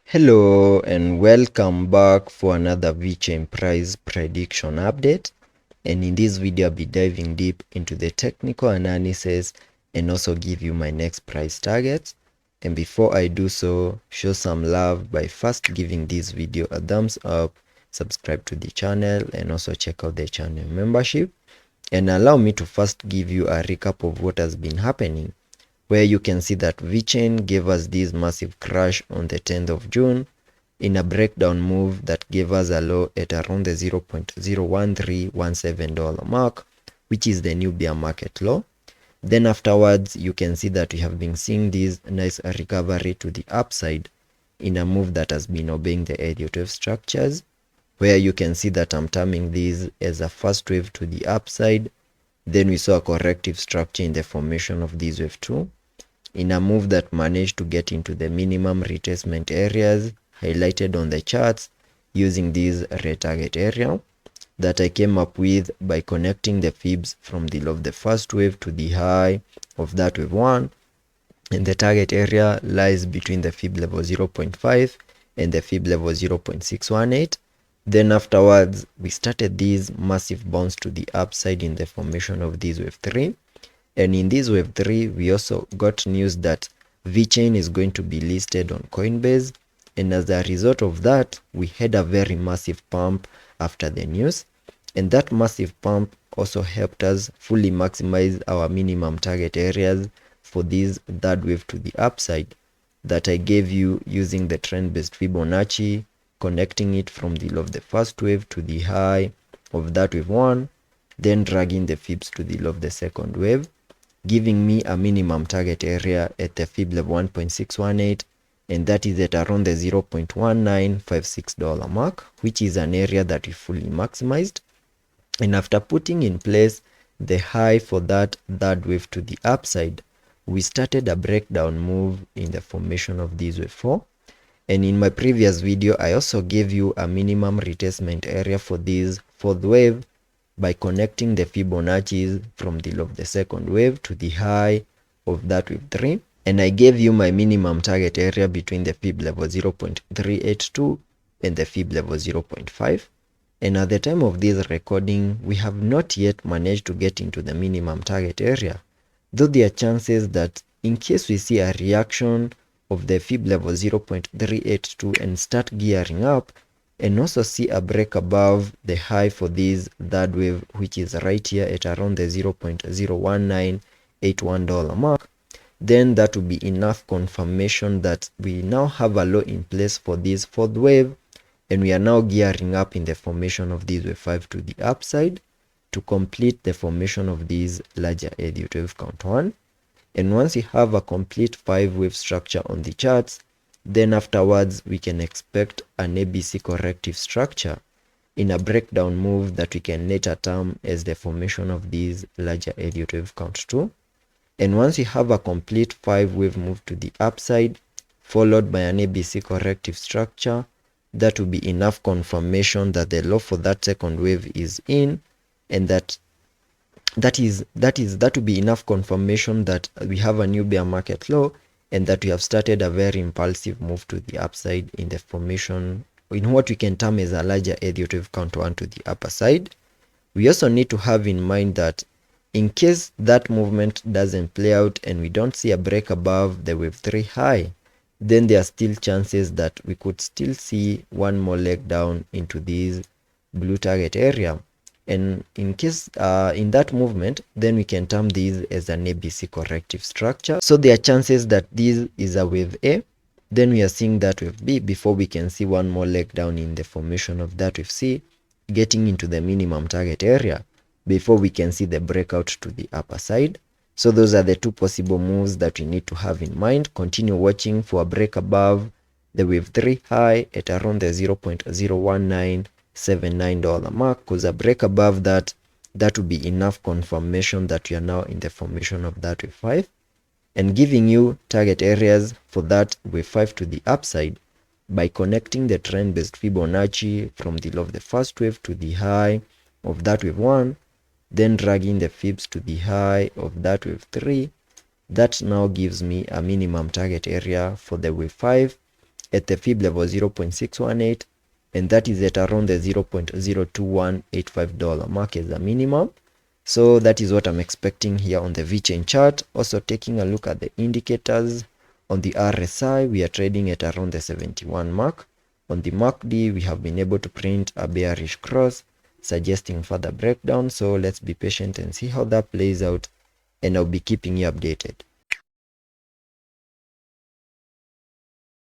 Hello and welcome back for another Vechain price prediction update, and in this video I'll be diving deep into the technical analysis and also give you my next price targets. And before I do so, show some love by first giving this video a thumbs up, subscribe to the channel, and also check out the channel membership. And allow me to first give you a recap of what has been happening, where you can see that Vechain gave us this massive crash on the 10th of June in a breakdown move that gave us a low at around the $0.01317 mark, which is the new bear market low. Then afterwards, you can see that we have been seeing this nice recovery to the upside in a move that has been obeying the Elliot wave structures, where you can see that I'm terming this as a first wave to the upside. Then we saw a corrective structure in the formation of this wave 2 in a move that managed to get into the minimum retracement areas highlighted on the charts using this retarget area that I came up with by connecting the fibs from the low of the first wave to the high of that wave 1, and the target area lies between the fib level 0.5 and the fib level 0.618. Then afterwards we started this massive bounce to the upside in the formation of this wave 3. And in this wave 3, we also got news that Vechain is going to be listed on Coinbase. And as a result of that, we had a very massive pump after the news. And that massive pump also helped us fully maximize our minimum target areas for this third wave to the upside that I gave you using the trend-based Fibonacci, connecting it from the low of the first wave to the high of that wave 1, then dragging the fibs to the low of the second wave, giving me a minimum target area at the fib level 1.618, and that is at around the $0.1956 mark, which is an area that we fully maximized. And after putting in place the high for that third wave to the upside, we started a breakdown move in the formation of this wave 4. And in my previous video, I also gave you a minimum retracement area for this fourth wave by connecting the Fibonacci's from the low of the second wave to the high of that wave 3. And I gave you my minimum target area between the fib level 0.382 and the fib level 0.5. And at the time of this recording, we have not yet managed to get into the minimum target area, though there are chances that in case we see a reaction of the fib level 0.382 and start gearing up, and also see a break above the high for this third wave, which is right here at around the $0.01981 mark, then that will be enough confirmation that we now have a low in place for this fourth wave, and we are now gearing up in the formation of this wave 5 to the upside to complete the formation of this larger Elliott wave count 1. And once you have a complete 5-wave structure on the charts, then afterwards we can expect an ABC corrective structure in a breakdown move that we can later term as the formation of this larger Elliott wave count 2. And once you have a complete 5-wave move to the upside followed by an ABC corrective structure, that will be enough confirmation that the low for that second wave is in, and that will be enough confirmation that we have a new bear market low and that we have started a very impulsive move to the upside in the formation in what we can term as a larger Elliott wave count 1 to the upper side. We also need to have in mind that in case that movement doesn't play out and we don't see a break above the wave 3 high, then there are still chances that we could still see one more leg down into this blue target area. And in case in that movement, then we can term this as an ABC corrective structure. So there are chances that this is a wave A, then we are seeing that wave B before we can see one more leg down in the formation of that wave C, getting into the minimum target area before we can see the breakout to the upper side. So those are the two possible moves that we need to have in mind. Continue watching for a break above the wave 3 high at around the $0.01979 mark, because a break above that will be enough confirmation that we are now in the formation of that wave 5, and giving you target areas for that wave 5 to the upside by connecting the trend-based Fibonacci from the low of the first wave to the high of that wave 1, then dragging the fibs to the high of that wave 3. That now gives me a minimum target area for the wave 5 at the fib level 0.618, and that is at around the $0.02185 mark as a minimum. So that is what I'm expecting here on the Vechain chart. Also taking a look at the indicators, on the RSI we are trading at around the 71 mark. On the MACD we have been able to print a bearish cross suggesting further breakdown, so let's be patient and see how that plays out, and I'll be keeping you updated.